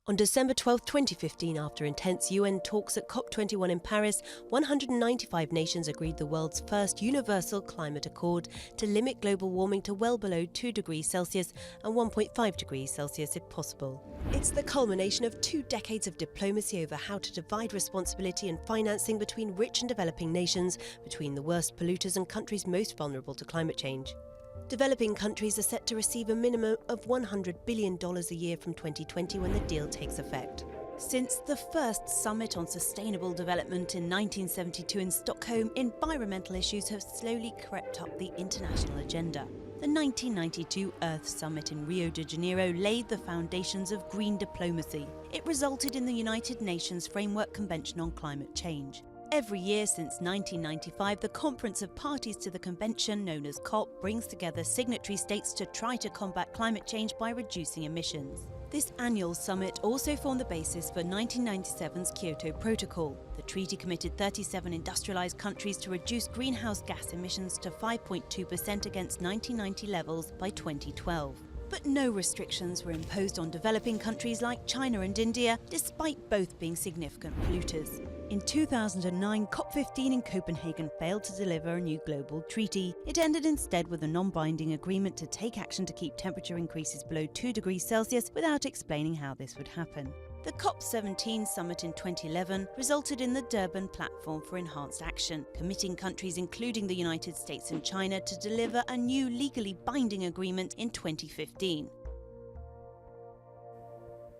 On December 12, 2015, after intense UN talks at COP21 in Paris, 195 nations agreed the world's first universal climate accord to limit global warming to well below 2 degrees Celsius and 1.5 degrees Celsius if possible. It's the culmination of 2 decades of diplomacy over how to divide responsibility and financing between rich and developing nations, between the worst polluters and countries most vulnerable to climate change. Developing countries are set to receive a minimum of $100 billion a year from 2020 when the deal takes effect. Since the first Summit on Sustainable Development in 1972 in Stockholm, environmental issues have slowly crept up the international agenda. The 1992 Earth Summit in Rio de Janeiro laid the foundations of green diplomacy. It resulted in the United Nations Framework Convention on Climate Change. Every year since 1995, the Conference of Parties to the Convention, known as COP, brings together signatory states to try to combat climate change by reducing emissions. This annual summit also formed the basis for 1997's Kyoto Protocol. The treaty committed 37 industrialized countries to reduce greenhouse gas emissions to 5.2% against 1990 levels by 2012. But no restrictions were imposed on developing countries like China and India, despite both being significant polluters. In 2009, COP15 in Copenhagen failed to deliver a new global treaty. It ended instead with a non-binding agreement to take action to keep temperature increases below 2 degrees Celsius without explaining how this would happen. The COP17 summit in 2011 resulted in the Durban Platform for Enhanced Action, committing countries including the United States and China to deliver a new legally binding agreement in 2015.